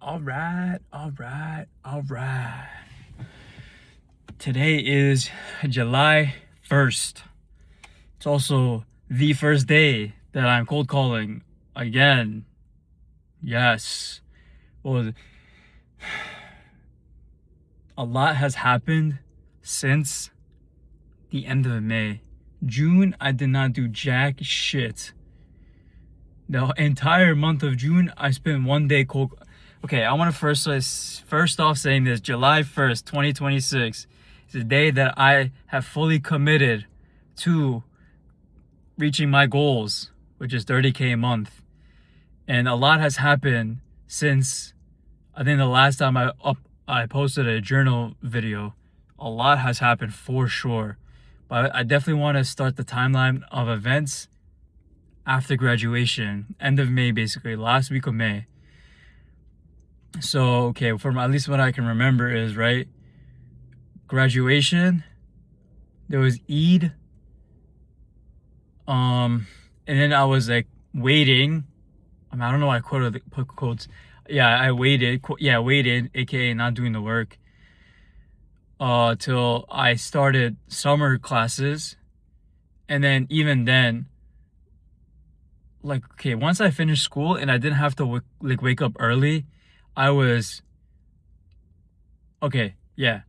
All right, all right, all right. Today is July 1st. It's also the first day that I'm cold calling again. Yes. Well, a lot has happened since the end of May. June, I did not do jack shit. The entire month of June, I spent one day cold. Okay, I want to first off saying this: July 1st, 2026 is the day that I have fully committed to reaching my goals, which is 30K a month. And a lot has happened since I think the last time I posted a journal video. A lot has happened for sure. But I definitely want to start the timeline of events after graduation, end of May, basically last week of May. So okay, from at least what I can remember is, right, graduation, there was Eid, and then I was like waiting. I don't know why I put quotes. Yeah, I waited. Yeah, waited, aka not doing the work, till I started summer classes, and then even then, like, okay, once I finished school and I didn't have to wake up early, I was okay. Yeah,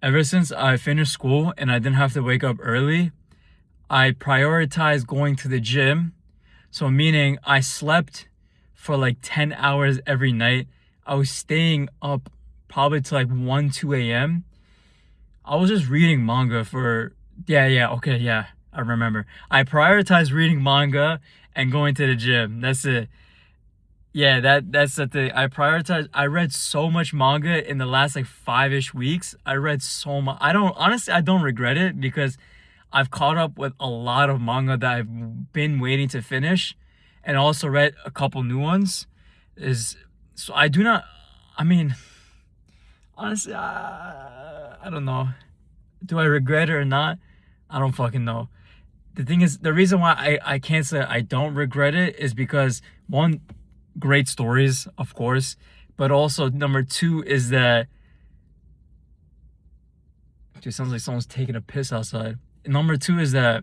ever since I finished school and I didn't have to wake up early, I prioritized going to the gym. So meaning I slept for like 10 hours every night. I was staying up probably to like 1, 2 a.m. I was just reading manga for, okay, yeah, I remember. I prioritized reading manga and going to the gym. That's it. Yeah, that's the thing. I read so much manga in the last like 5-ish weeks. I read so much. I don't regret it because I've caught up with a lot of manga that I've been waiting to finish, and also read a couple new ones. So I do not. I mean, honestly, I don't know. Do I regret it or not? I don't fucking know. The thing is, the reason why I can't say I don't regret it is because, one, great stories, of course, but also number two is that, dude, sounds like someone's taking a piss outside. Number two is that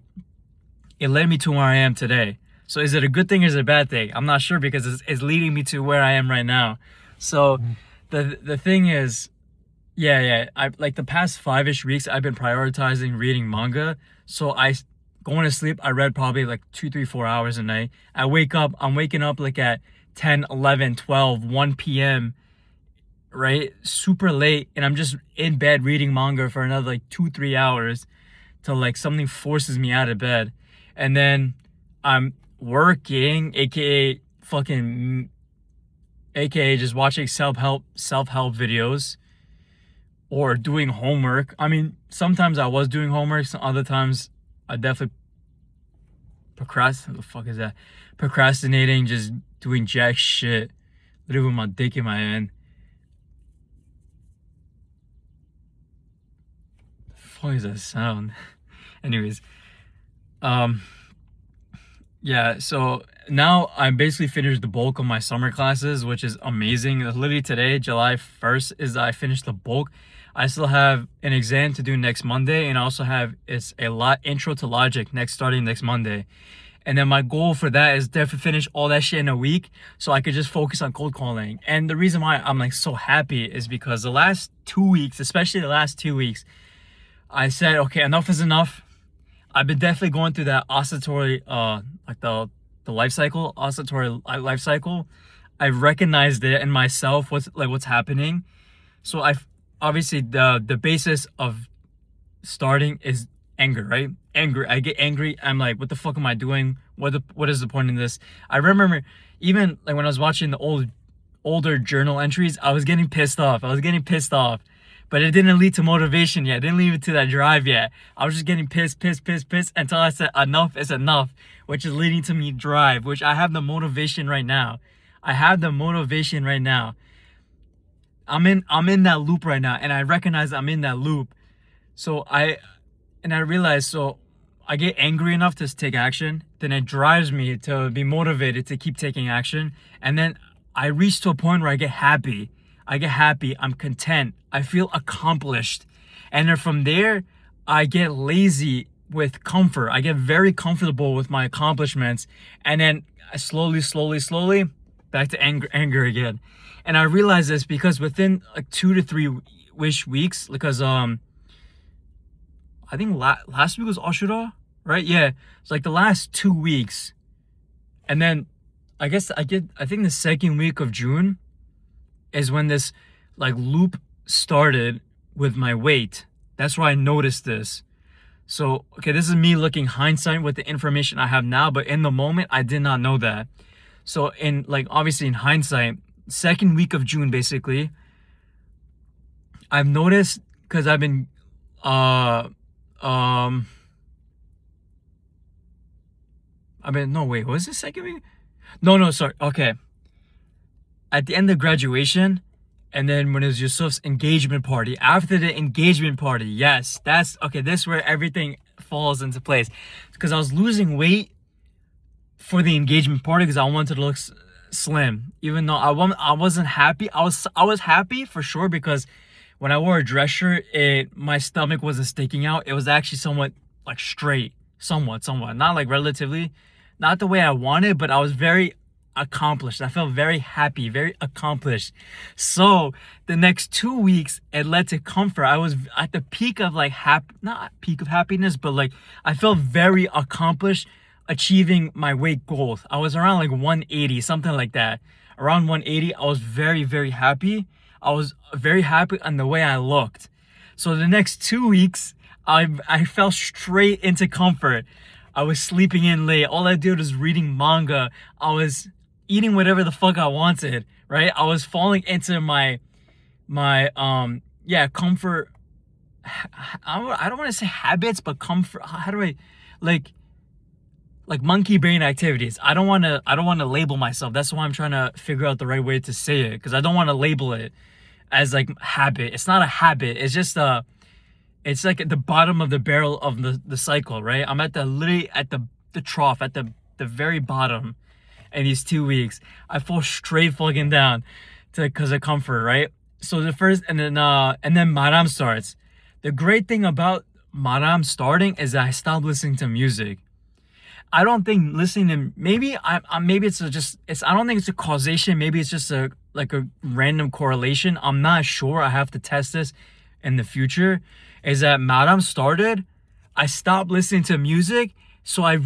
it led me to where I am today. So is it a good thing or is it a bad thing? I'm not sure because it's leading me to where I am right now. So the thing is, I like the past 5-ish weeks I've been prioritizing reading manga. So going to sleep, I read probably like 2, 3, 4 hours a night. I'm waking up like at 10, 11, 12, 1 p.m., right? Super late, and I'm just in bed reading manga for another like 2, 3 hours till like something forces me out of bed. And then I'm working, aka just watching self-help videos or doing homework. I mean, sometimes I was doing homework, some other times I definitely procrastinating, just doing jack shit, literally with my dick in my hand. The fuck is that sound? Anyways, yeah, so now I basically finished the bulk of my summer classes, which is amazing. Literally today, July 1st, is I finished the bulk. I still have an exam to do next Monday, and I also have intro to logic starting next Monday. And then my goal for that is to finish all that shit in a week so I could just focus on cold calling. And the reason why I'm like so happy is because the last 2 weeks, especially the last 2 weeks, I said, okay, enough is enough. I've been definitely going through that oscillatory, like the oscillatory life cycle. I recognized it in myself, what's happening. So obviously the basis of starting is anger, right? Anger. I get angry. I'm like, what the fuck am I doing? What is the point in this? I remember even like when I was watching the older journal entries, I was getting pissed off. But it didn't lead to motivation yet. It didn't lead to that drive yet. I was just getting pissed until I said enough is enough, which is leading to me drive, which I have the motivation right now. I'm in that loop right now, and I recognize I'm in that loop. So I realize, so I get angry enough to take action, then it drives me to be motivated to keep taking action, and then I reach to a point where I get happy. I'm content, I feel accomplished. And then from there, I get lazy with comfort. I get very comfortable with my accomplishments. And then I slowly, back to anger again. And I realize this because within like 2 to 3 weeks, because I think last week was Ashura, right? Yeah, it's like the last 2 weeks, and then I think the second week of June is when this like loop started with my weight. That's where I noticed this. So okay, this is me looking hindsight with the information I have now, but in the moment I did not know that. So in like obviously in hindsight, second week of June basically, I've noticed because I've been um no wait, was it second week? No, sorry. Okay. At the end of graduation, and then when it was Yusuf's engagement party, after the engagement party, yes, that's okay. This is where everything falls into place. Because I was losing weight for the engagement party because I wanted to look slim, even though I wasn't happy. I was happy for sure because when I wore a dress shirt, my stomach wasn't sticking out. It was actually somewhat like straight, somewhat, not like relatively, not the way I wanted, but I was very accomplished. I felt very happy, very accomplished. So the next 2 weeks, it led to comfort. I was at the peak of like not peak of happiness, but like I felt very accomplished achieving my weight goals. I was around like 180, something like that. Around 180, I was very, very happy. I was very happy on the way I looked. So the next 2 weeks, I fell straight into comfort. I was sleeping in late. All I did was reading manga. I was eating whatever the fuck I wanted, right? I was falling into my comfort. I don't want to say habits, but comfort. How do I like monkey brain activities? I don't want to label myself. That's why I'm trying to figure out the right way to say it, because I don't want to label it as like habit. It's not a habit. It's just it's like at the bottom of the barrel of the cycle, right? I'm literally at the trough, at the very bottom. In these 2 weeks, I fall straight fucking down because of comfort, right? So the first, and then Maram starts. The great thing about Maram starting is that I stopped listening to music. I don't think listening to maybe I don't think it's a causation. Maybe it's just a random correlation. I'm not sure. I have to test this in the future. Is that Maram started? I stopped listening to music. So I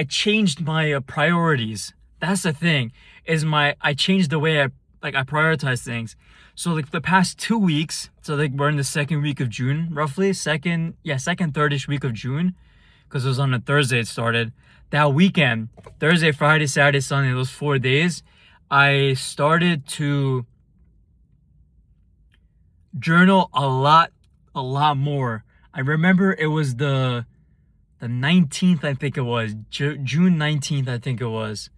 changed my priorities. That's the thing, I changed the way I prioritize things. So like the past 2 weeks, so like we're in the second week of June, roughly second, third-ish week of June, because it was on a Thursday it started. That weekend, Thursday, Friday, Saturday, Sunday, those 4 days, I started to journal a lot more. I remember it was the 19th, I think it was. June 19th, I think it was.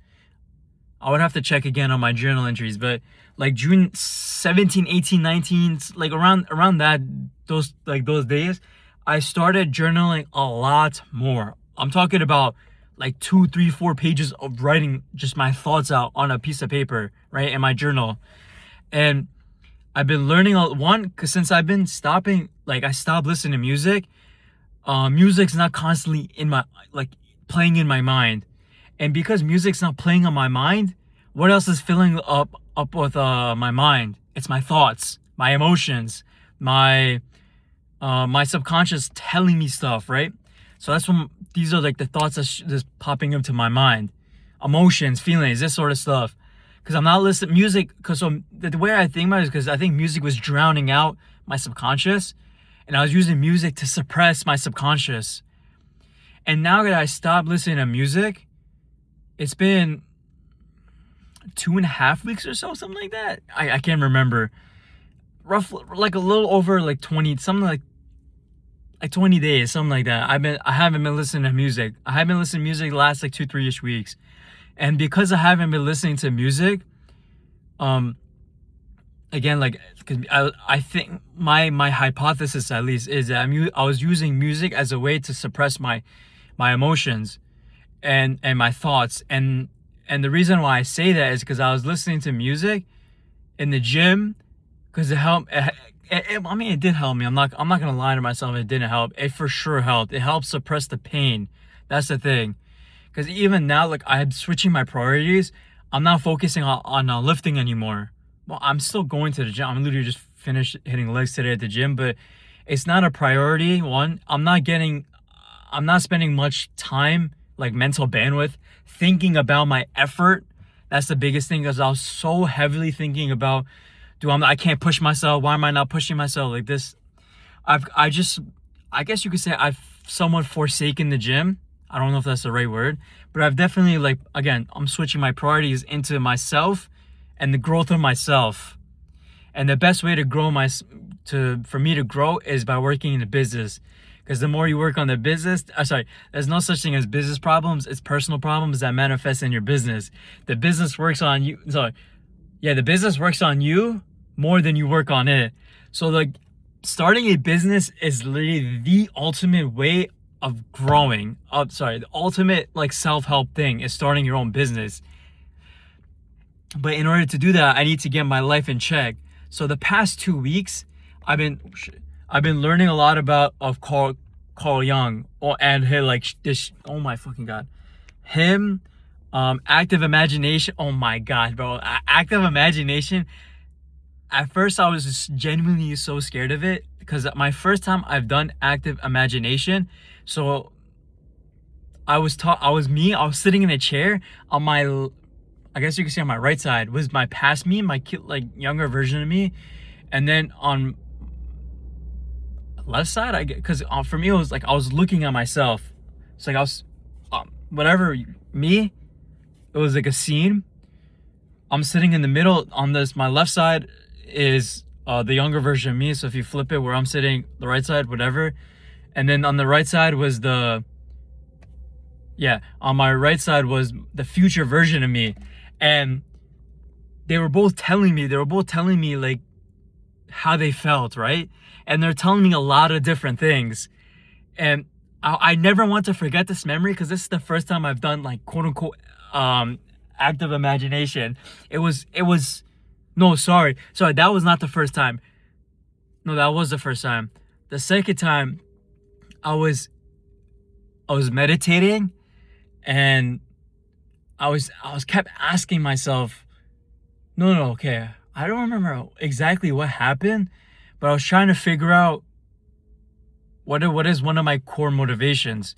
I would have to check again on my journal entries, but like June 17, 18, 19, like around those days, I started journaling a lot more. I'm talking about like 2, 3, 4 pages of writing just my thoughts out on a piece of paper, right, in my journal. And I've been learning because since I've been I stopped listening to music. Music's not constantly playing in my mind, and because music's not playing on my mind, what else is filling up with my mind? It's my thoughts, my emotions, my subconscious telling me stuff, right? So that's when these are like the thoughts that's just popping into my mind, emotions, feelings, this sort of stuff. Because I'm not listening to music, because the way I think about it is because I think music was drowning out my subconscious. And I was using music to suppress my subconscious. And now that I stopped listening to music, it's been 2.5 weeks or so, something like that. I can't remember. Roughly, like a little over like 20, something like 20 days, something like that. I haven't been listening to music. I haven't been listening to music the last like 2-3-ish weeks. And because I haven't been listening to music, again, like, because I think my hypothesis at least is that I was using music as a way to suppress my emotions and my thoughts, and And the reason why I say that is because I was listening to music in the gym, because it helped. I mean, it did help me. I'm not gonna lie to myself. It didn't help. It for sure helped. It helped suppress the pain. That's the thing. Because even now, like, I'm switching my priorities. I'm not focusing on lifting anymore. Well, I'm still going to the gym. I'm literally just finished hitting legs today at the gym, but it's not a priority. One, I'm not spending much time, like mental bandwidth, thinking about my effort. That's the biggest thing, because I was so heavily thinking about, I can't push myself. Why am I not pushing myself like this? I guess you could say I've somewhat forsaken the gym. I don't know if that's the right word, but I've definitely, like, again, I'm switching my priorities into myself and the growth of myself. And the best way to for me to grow is by working in the business. Because the more you work on the business, there's no such thing as business problems. It's personal problems that manifest in your business. The business works on you. The business works on you more than you work on it. So, like, starting a business is literally the ultimate way of growing. The ultimate, like, self-help thing is starting your own business. But in order to do that, I need to get my life in check. So the past 2 weeks, I've been learning a lot of Carl Jung, and this. Oh my fucking god, him, active imagination. Oh my god, bro, active imagination. At first, I was just genuinely so scared of it, because my first time I've done active imagination. So I was sitting in a chair on my, I guess you could say on my right side was my past me, my kid, like, younger version of me, and then on left side, because for me it was like I was looking at myself. It's like I was, me. It was like a scene. I'm sitting in the middle on this. My left side is the younger version of me. So if you flip it, where I'm sitting, the right side, whatever, and then on the right side was on my right side was the future version of me. And they were both telling me like how they felt, right? And they're telling me a lot of different things. And I never want to forget this memory, because this is the first time I've done, like, quote unquote active imagination. That was not the first time. No, that was the first time. The second time, I was meditating, and I was kept asking myself, okay, I don't remember exactly what happened, but I was trying to figure out what is one of my core motivations.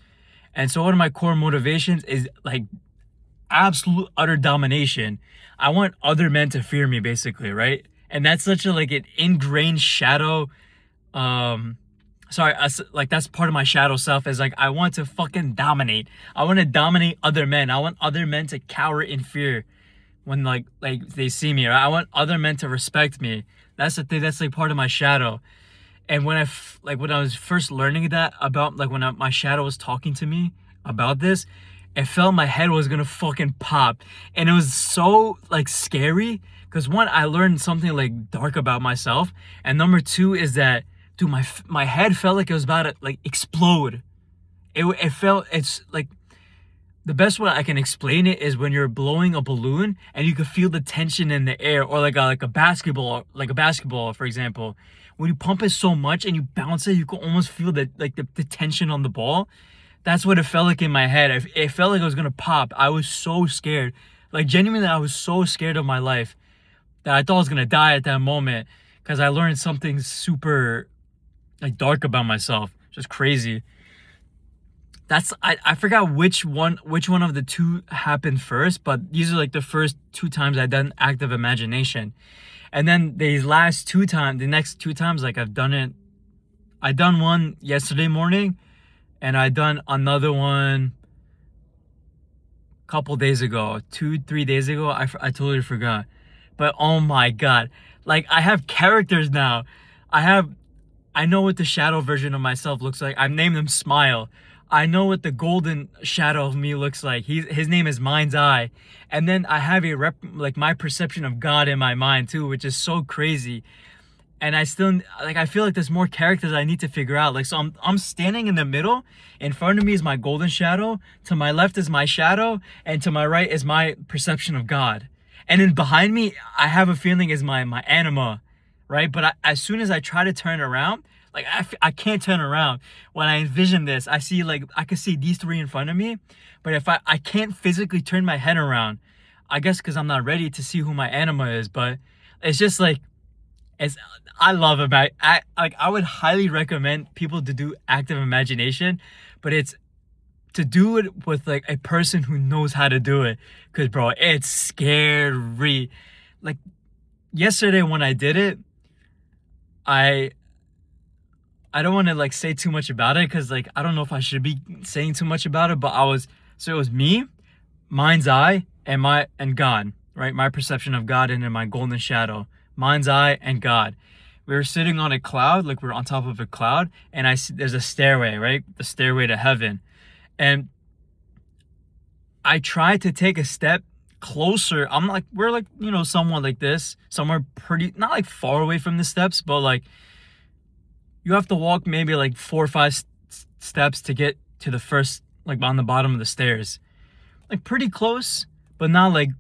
And so one of my core motivations is, like, absolute utter domination. I want other men to fear me, basically, right? And that's such a, like, an ingrained shadow, that's part of my shadow self, is like, I want to fucking dominate. I want to dominate other men. I want other men to cower in fear when like they see me. Right? I want other men to respect me. That's the thing. That's, like, part of my shadow. And when I was first learning that about, like, when my shadow was talking to me about this, it felt my head was gonna fucking pop. And it was so, like, scary, because one, I learned something, like, dark about myself, and number two is that, dude, my head felt like it was about to, like, explode. It's like, the best way I can explain it is when you're blowing a balloon and you can feel the tension in the air, or like a basketball, for example. When you pump it so much and you bounce it, you can almost feel the tension on the ball. That's what it felt like in my head. It felt like it was gonna pop. I was so scared. Like, genuinely, I was so scared of my life that I thought I was gonna die at that moment, because I learned something super, like, dark about myself. Just crazy. I forgot which one of the two happened first, but these are, like, the first 2 times I've done active imagination. And then the next two times, like, I've done it. I done one yesterday morning, and I done another one a couple days ago, 2-3 days ago. I totally forgot. But oh my god, like, I have characters now. I know what the shadow version of myself looks like. I've named him Smile. I know what the golden shadow of me looks like. His name is Mind's Eye. And then I have my perception of God in my mind too, which is so crazy. and I still like I feel like there's more characters I need to figure out. Like, so I'm standing in the middle. In front of me is my golden shadow. To my left is my shadow, and to my right is my perception of God. And then behind me, I have a feeling is my anima, right? But as soon as I try to turn around, like I can't turn around. When I envision this, I see like I can see these three in front of me, but if I can't physically turn my head around, I guess because I'm not ready to see who my anima is. But it's just like it's I love about I would highly recommend people to do active imagination, but it's to do it with like a person who knows how to do it. Cause bro, it's scary. Like yesterday when I did it, I I don't want to like say too much about it because like I don't know if I should be saying too much about it, but it was me, mind's eye, and God, right? My perception of God and in my golden shadow. Mind's eye and God. We were sitting on a cloud, like we are on top of a cloud, and there's a stairway, right? The stairway to heaven. And I tried to take a step closer. We're like, somewhat like this, somewhere pretty, not like far away from the steps, but like you have to walk maybe like 4 or 5 steps to get to the first, like on the bottom of the stairs. Like pretty close, but not like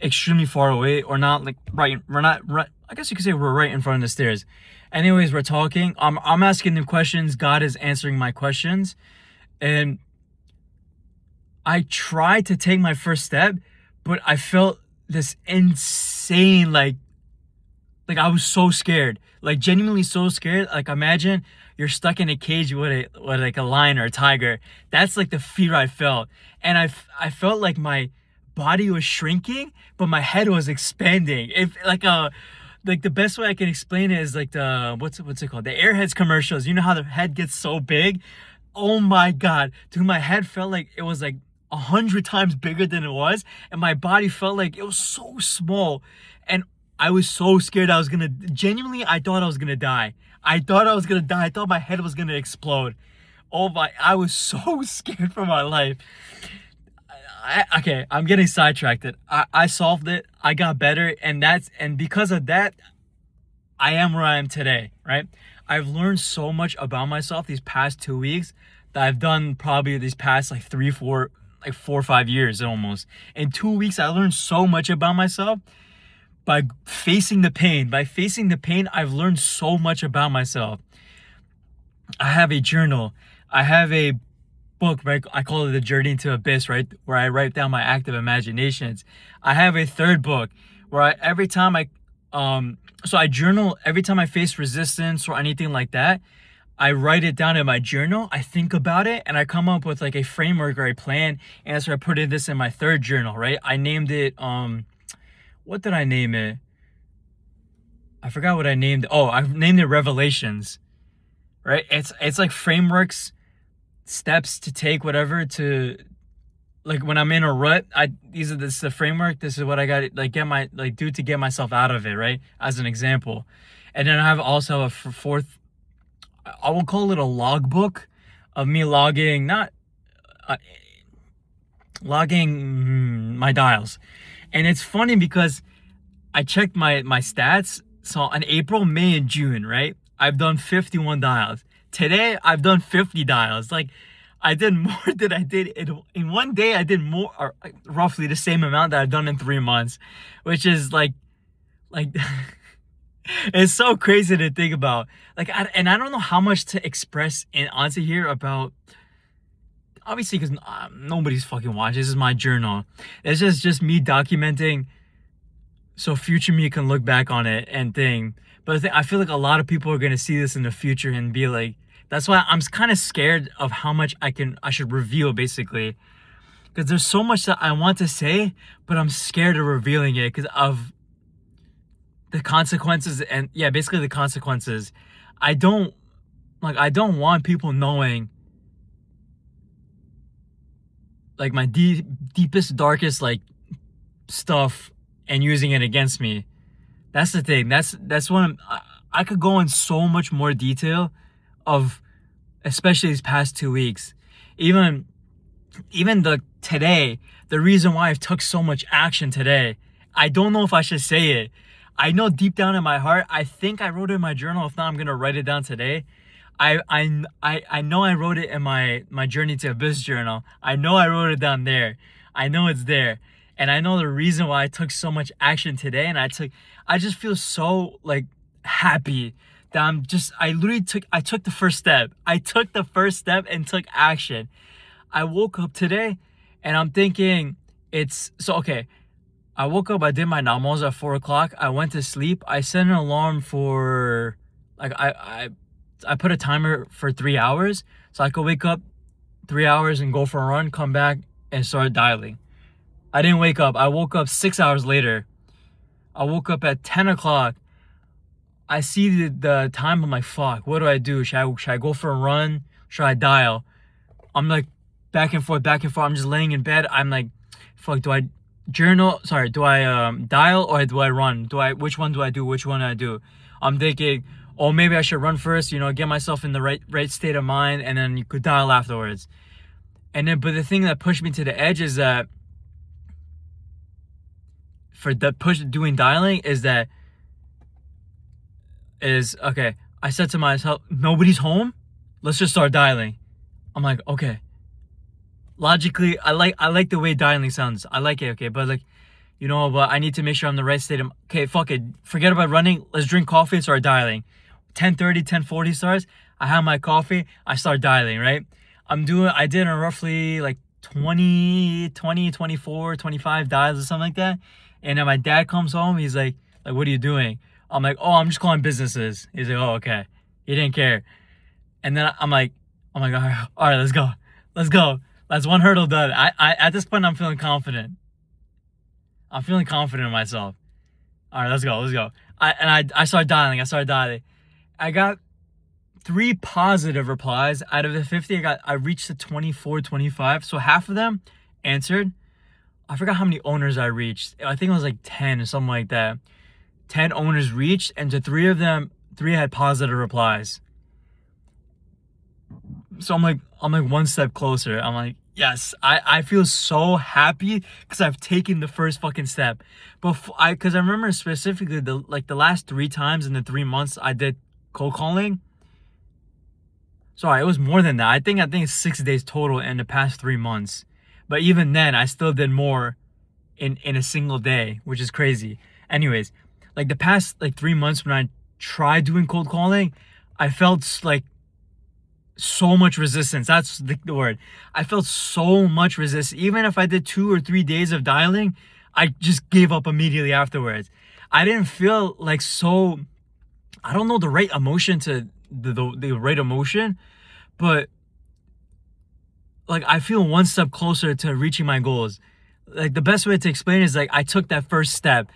extremely far away, or not like right. We're not right. I guess you could say we're right in front of the stairs. Anyways, we're talking. I'm asking them questions. God is answering my questions, and I tried to take my first step, but I felt this insane like I was so scared, like genuinely so scared. Like imagine you're stuck in a cage with like a lion or a tiger. That's like the fear I felt, and I felt like my body was shrinking, but my head was expanding. If like the best way I can explain it is like the what's it called? The Airheads commercials. You know how the head gets so big? Oh my god, dude, my head felt like it was like 100 times bigger than it was, and my body felt like it was so small, and I was so scared genuinely, I thought I was gonna die. I thought I was gonna die. I thought my head was gonna explode. I was so scared for my life. Okay, I'm getting sidetracked. I solved it. I got better, and because of that, I am where I am today, right? I've learned so much about myself these past 2 weeks that I've done probably these past like 4 or 5 years almost. In 2 weeks, I learned so much about myself by facing the pain. By facing the pain, I've learned so much about myself. I have a journal. I have a book, right? I call it The Journey into Abyss, right? Where I write down my active imaginations. I have a third book where I journal every time I face resistance or anything like that. I write it down in my journal. I think about it, and I come up with like a framework or a plan. And so I put in this in my third journal, right? I named it, what did I name it? I forgot what I named it. Oh, I've named it Revelations, right? It's like frameworks, steps to take, whatever, to like when I'm in a rut. This is the framework. This is what I got to like do to get myself out of it, right? As an example. And then I have also a fourth, I will call it a logbook of me logging, not logging my dials. And it's funny because I checked my stats. So in April, May, and June, right? I've done 51 dials. Today, I've done 50 dials. Like, I did more than I did in one day. I did more, or roughly the same amount that I've done in 3 months, which is like it's so crazy to think about. Like, I don't know how much to express and answer here about. Obviously, because nobody's fucking watching. This is my journal. It's just me documenting, so future me can look back on it and think. But I feel like a lot of people are gonna see this in the future and be like, that's why I'm kind of scared of how much I should reveal, basically, because there's so much that I want to say, but I'm scared of revealing it because of the consequences. And yeah, basically the consequences. I don't want people knowing like my deepest, darkest like stuff and using it against me. That's the thing. That's what I could go in so much more detail of, especially these past 2 weeks. Even today, the reason why I've took so much action today, I don't know if I should say it. I know deep down in my heart, I think I wrote it in my journal. If not, I'm gonna write it down today. I know I wrote it in my Journey to Abyss journal. I know I wrote it down there. I know it's there. And I know the reason why I took so much action today, and I just feel so like happy that I took the first step. I took the first step and took action. I woke up today and I'm thinking okay. I woke up, I did my namaz at 4 o'clock. I went to sleep. I set an alarm for like I put a timer for 3 hours so I could wake up 3 hours and go for a run, come back and start dialing. I didn't wake up. I woke up 6 hours later. I woke up at 10 o'clock. I see the time. I'm like, fuck, what do I do? Should I go for a run? Should I dial? I'm like back and forth, back and forth. I'm just laying in bed. I'm like, fuck, do I dial or do I run? Which one do I do? Which one do I do? I'm thinking, oh, maybe I should run first, get myself in the right state of mind, and then you could dial afterwards. And then, but the thing that pushed me to the edge is that doing dialing is okay. I said to myself, nobody's home. Let's just start dialing. I'm like, okay. Logically, I like the way dialing sounds. I like it, okay, but but I need to make sure I'm in the right state of, okay, fuck it. Forget about running. Let's drink coffee and start dialing. 10:30, 10:40 starts. I have my coffee. I start dialing, right? I did roughly like 20, 24, 25 dials or something like that. And then my dad comes home. He's like, what are you doing? I'm like, oh, I'm just calling businesses. He's like, oh, okay. He didn't care. And then I'm like, all right, let's go. Let's go. That's one hurdle done. I at this point, I'm feeling confident. I'm feeling confident in myself. All right, let's go. I started dialing. I got 3 positive replies out of the 50. I reached the 24, 25. So half of them answered. I forgot how many owners I reached. I think it was like 10 or something like that. 10 owners reached, and to 3 of them, 3 had positive replies. So I'm like one step closer. I'm like, yes, I feel so happy because I've taken the first fucking step. Because I remember specifically the last 3 times in the 3 months I did cold calling. Sorry, it was more than that. I think it's 6 days total in the past 3 months. But even then, I still did more in a single day, which is crazy. Anyways, the past 3 months when I tried doing cold calling, I felt like so much resistance. That's the word. I felt so much resistance. Even if I did 2 or 3 days of dialing, I just gave up immediately afterwards. I didn't feel I don't know the right emotion to the right emotion, but I feel one step closer to reaching my goals. The best way to explain it is I took that first step.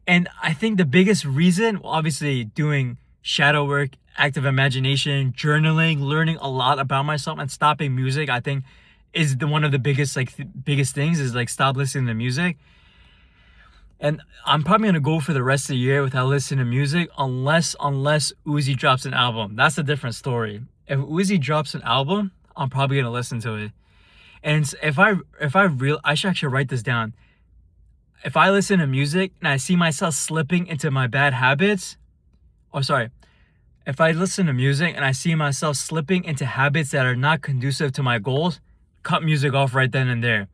And I think the biggest reason, obviously doing shadow work, active imagination, journaling, learning a lot about myself, and stopping music, I think is one of the biggest things is stop listening to music. And I'm probably gonna go for the rest of the year without listening to music unless Uzi drops an album. That's a different story. If Uzi drops an album, I'm probably gonna listen to it. And I should actually write this down. If I listen to music and I see myself slipping into my bad habits, if I listen to music and I see myself slipping into habits that are not conducive to my goals, cut music off right then and there.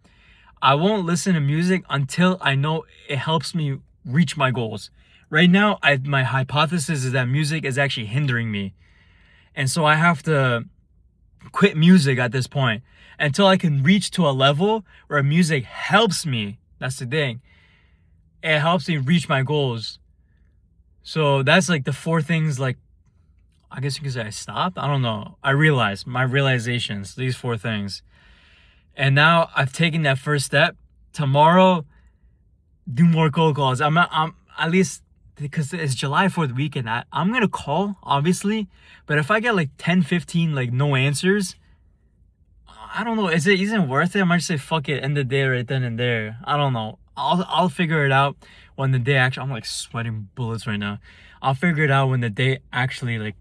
I won't listen to music until I know it helps me reach my goals. Right now, my hypothesis is that music is actually hindering me. And so I have to quit music at this point until I can reach to a level where music helps me. That's the thing. It helps me reach my goals. So that's the 4 things, I guess you could say I stopped. I don't know. I realized my realizations, these 4 things. And now I've taken that first step. Tomorrow, do more cold calls. I'm at least, because it's July 4th weekend, I'm going to call, obviously. But if I get 10, 15, no answers, I don't know. Is it even worth it? I might just say, fuck it, end the day right then and there. I don't know. I'll figure it out when the day actually, I'm sweating bullets right now. I'll figure it out when the day actually,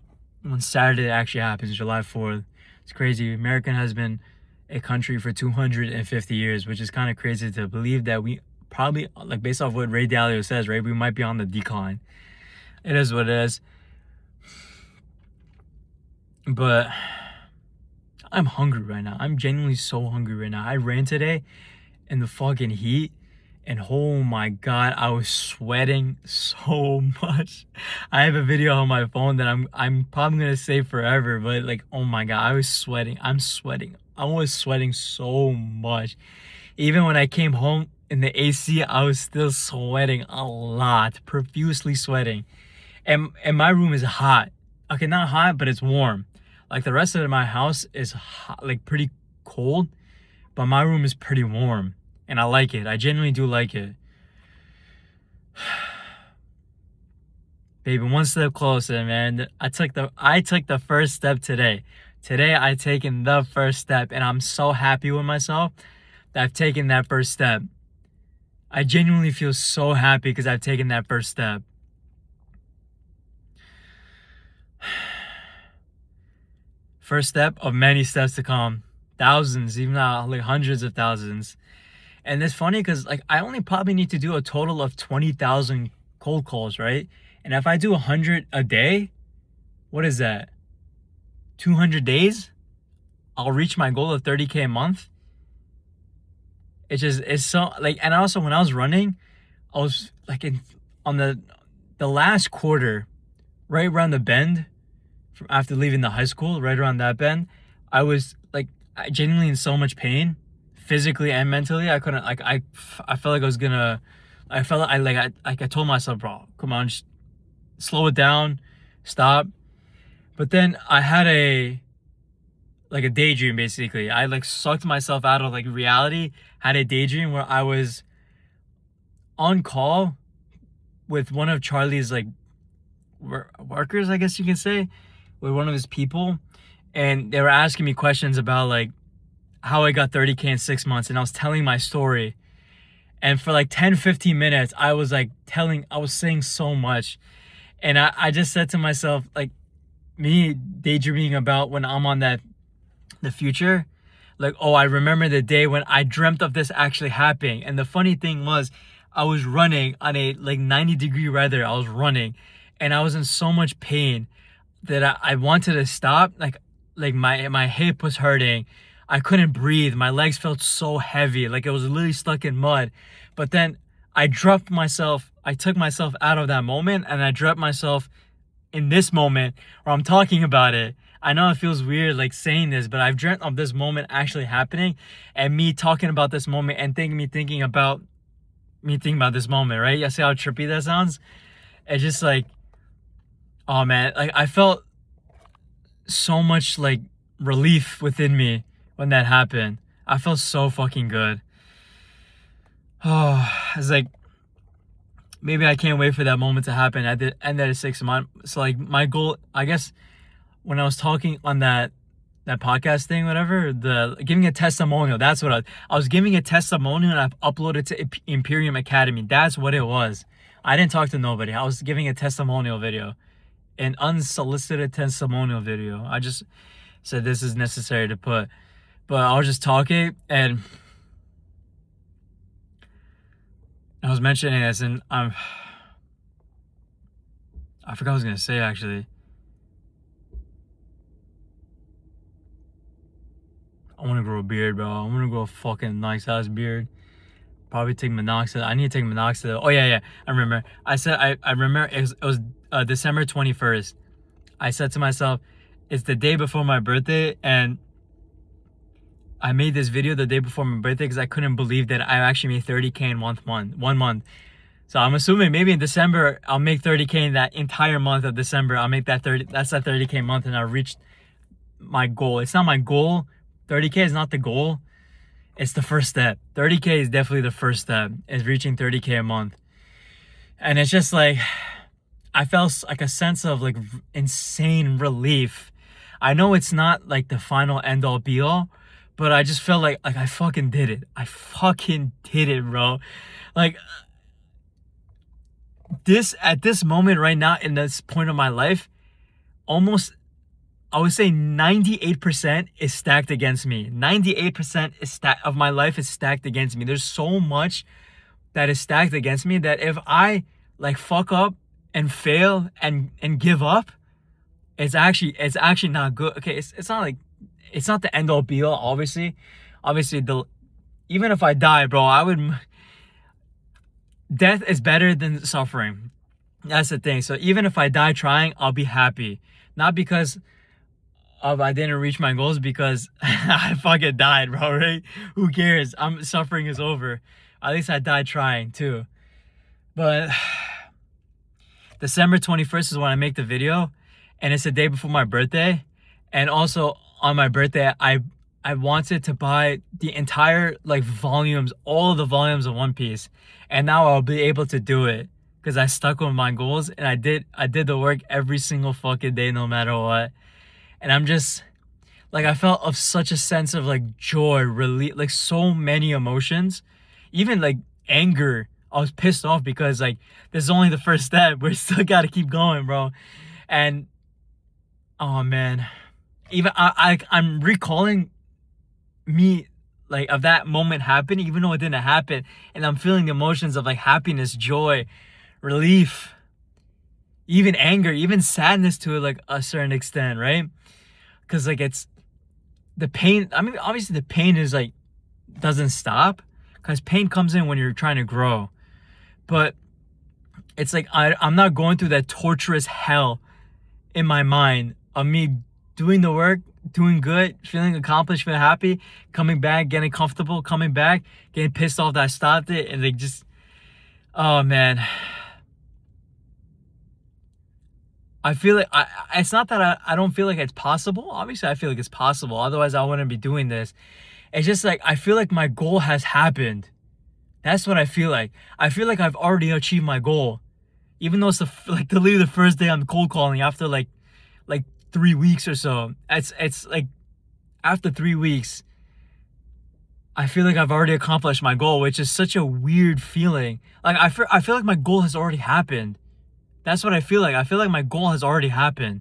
when Saturday actually happens, July 4th. It's crazy. America has been a country for 250 years, which is kind of crazy to believe that we probably, like, based off what Ray Dalio says, right, we might be on the decline. It is what it is. But I'm hungry right now. I'm genuinely so hungry right now. I ran today in the fucking heat, and oh my god, I was sweating so much. I have a video on my phone that I'm probably gonna save forever, but like, oh my god, I was sweating. I'm sweating. I was sweating so much. Even when I came home in the AC, I was still sweating a lot, profusely sweating. And my room is hot. Okay, not hot, but it's warm. Like, the rest of my house is hot, like pretty cold, but my room is pretty warm, and I like it. I genuinely do like it. Baby, one step closer, man. I took the first step today. Today I taken the first step, and I'm so happy with myself that I've taken that first step. I genuinely feel so happy because I've taken that first step. First step of many steps to come. Thousands, even now, like hundreds of thousands. And it's funny because, like, I only probably need to do a total of 20,000 cold calls, right? And if I do 100 a day, what is that? 200 days? I'll reach my goal of 30K a month. It's so, like, and also when I was running, I was like on the last quarter, right around the bend, after leaving the high school, right around that bend, I was like genuinely in so much pain, physically and mentally. I couldn't, like, I felt like I was gonna, I felt like I told myself, bro, come on, just slow it down, stop. But then I had a daydream, basically. I like sucked myself out of like reality, had a daydream where I was on call with one of Charlie's like workers, I guess you can say, with one of his people, and they were asking me questions about like how I got 30K in 6 months, and I was telling my story, and for like 10-15 minutes I was saying so much, and I just said to myself, like, me daydreaming about when I'm on the future, like, oh, I remember the day when I dreamt of this actually happening. And the funny thing was, I was running on a like 90-degree weather. I was running, and I was in so much pain that I wanted to stop. Like my hip was hurting. I couldn't breathe. My legs felt so heavy, like it was literally stuck in mud. But then I took myself out of that moment, and I dropped myself in this moment where I'm talking about it. I know it feels weird like saying this, but I've dreamt of this moment actually happening, and me talking about this moment, and thinking about this moment, right? You see how trippy that sounds? It's just like, oh man, like I felt so much like relief within me when that happened. I felt so fucking good. Oh, it's like, maybe I can't wait for that moment to happen at the end of the 6 month. So like my goal, I guess, when I was talking on that podcast thing, whatever, the giving a testimonial, that's what I was giving a testimonial, and I've uploaded to Imperium Academy. That's what it was. I didn't talk to nobody. I was giving a testimonial video, an unsolicited testimonial video. I just said this is necessary to put, but I was just talking, and I was mentioning this, and I forgot what I was gonna say actually. I want to grow a beard, bro. I want to grow a fucking nice ass beard. Probably take minoxidil. I need to take minoxidil. Oh yeah. I remember. I remember it was December 21st. I said to myself, it's the day before my birthday, and I made this video the day before my birthday because I couldn't believe that I actually made 30K in 1 month. So I'm assuming maybe in December I'll make 30K in that entire month of December. I'll make that 30K month, and I'll reach my goal. It's not my goal. 30K is not the goal. It's the first step. 30K is definitely the first step, is reaching 30K a month. And it's just like, I felt like a sense of like insane relief. I know it's not like the final end all be all, but I just felt like I fucking did it. I fucking did it, bro. Like, at this moment right now, in this point of my life, almost, I would say 98% is stacked against me. 98% of my life is stacked against me. There's so much that is stacked against me, that if I like fuck up and fail and give up, it's actually not good. Okay, it's not like, it's not the end all be all, obviously the even if I die, bro, death is better than suffering. That's the thing. So even if I die trying, I'll be happy. Not because of I didn't reach my goals, because I fucking died, bro, right? Who cares? I'm suffering is over. At least I died trying too. But December 21st is when I make the video, and it's the day before my birthday. And also on my birthday, I wanted to buy the entire like volumes, all of the volumes of One Piece. And now I'll be able to do it because I stuck with my goals, and I did the work every single fucking day no matter what. And I'm just like, I felt of such a sense of like joy, relief, like so many emotions, even like anger. I was pissed off because like this is only the first step. We still got to keep going, bro. And oh man, even I'm recalling me like of that moment happening, even though it didn't happen, and I'm feeling the emotions of like happiness, joy, relief, even anger, even sadness to like a certain extent, right? Because like it's the pain. I mean, obviously the pain is like doesn't stop, because pain comes in when you're trying to grow, but it's like I'm not going through that torturous hell in my mind of me doing the work, doing good, feeling accomplished, feeling happy, coming back, getting comfortable, coming back, getting pissed off that I stopped it, and like just, oh man. I feel like it's not that I don't feel like it's possible. Obviously, I feel like it's possible. Otherwise, I wouldn't be doing this. It's just like I feel like my goal has happened. That's what I feel like. I feel like I've already achieved my goal, even though it's like literally the first day I'm cold calling after like 3 weeks or so. It's like after 3 weeks, I feel like I've already accomplished my goal, which is such a weird feeling. Like I feel like my goal has already happened. That's what I feel like. I feel like my goal has already happened,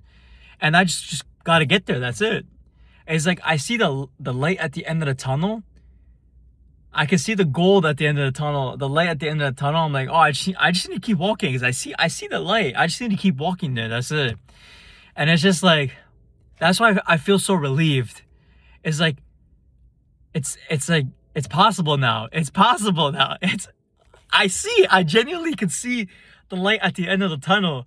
and I just got to get there. That's it. It's like I see the light at the end of the tunnel. I can see the gold at the end of the tunnel, the light at the end of the tunnel. I'm like, oh, I just need to keep walking, because I see the light. I just need to keep walking there. That's it. And it's just like, that's why I feel so relieved. It's like, it's like, it's possible now. It's possible now. I genuinely can see the light at the end of the tunnel.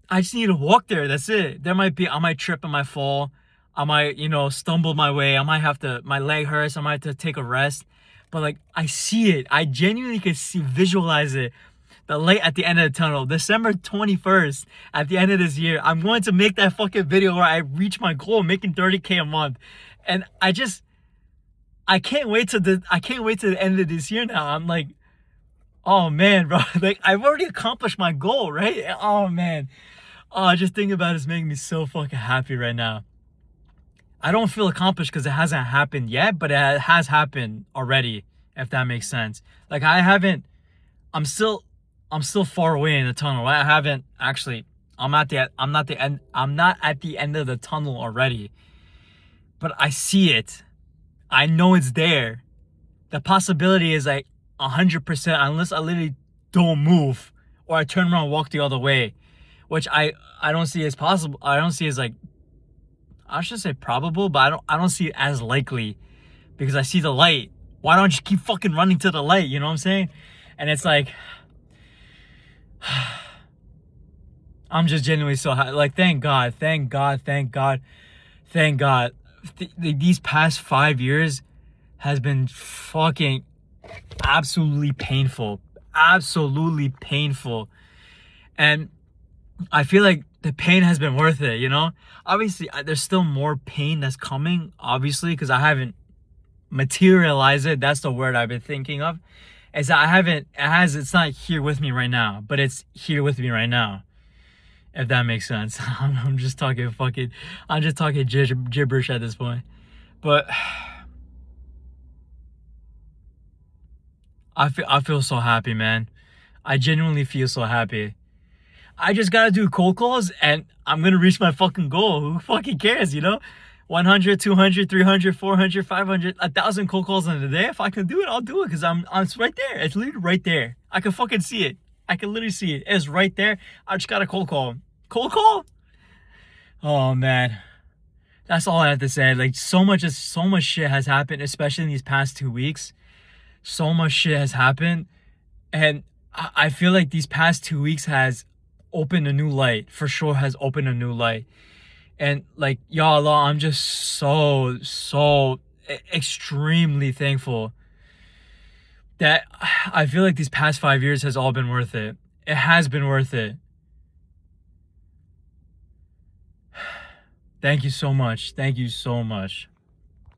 I just need to walk there. That's it. I might trip, I might fall. I might, stumble my way. My leg hurts. I might have to take a rest. But like, I see it. I genuinely can visualize it. The light at the end of the tunnel. December 21st, at the end of this year, I'm going to make that fucking video where I reach my goal, making 30K a month. And I can't wait to the end of this year now. I'm like, oh man, bro. Like, I've already accomplished my goal, right? Oh man. Oh, just thinking about it is making me so fucking happy right now. I don't feel accomplished because it hasn't happened yet, but it has happened already, if that makes sense. Like, I'm still far away in the tunnel. Right? I'm not at the end of the tunnel already. But I see it. I know it's there. The possibility is like 100%, unless I literally don't move or I turn around and walk the other way, which I don't see as possible. I don't see as like, I should say probable, but I don't see it as likely, because I see the light. Why don't you keep fucking running to the light? You know what I'm saying? And it's like, I'm just genuinely so happy. Like, thank God. These past 5 years has been fucking absolutely painful. And I feel like the pain has been worth it, Obviously, there's still more pain that's coming, obviously, because I haven't materialized it. That's the word I've been thinking of. Is that it's not here with me right now, but it's here with me right now. If that makes sense. I'm just talking gibberish at this point. But I feel so happy, man. I genuinely feel so happy. I just gotta do cold calls and I'm gonna reach my fucking goal. Who fucking cares, 100, 200, 300, 400, 500, 1,000 cold calls in a day. If I can do it, I'll do it because it's right there. It's literally right there. I can fucking see it. I can literally see it. It's right there. I just got a cold call. Cold call? Oh man. That's all I have to say. Like so much shit has happened, especially in these past 2 weeks. So much shit has happened. And I feel like these past 2 weeks has opened a new light. For sure has opened a new light. And like, ya Allah, I'm just so extremely thankful that I feel like these past 5 years has all been worth it. It has been worth it. Thank you so much. Thank you so much.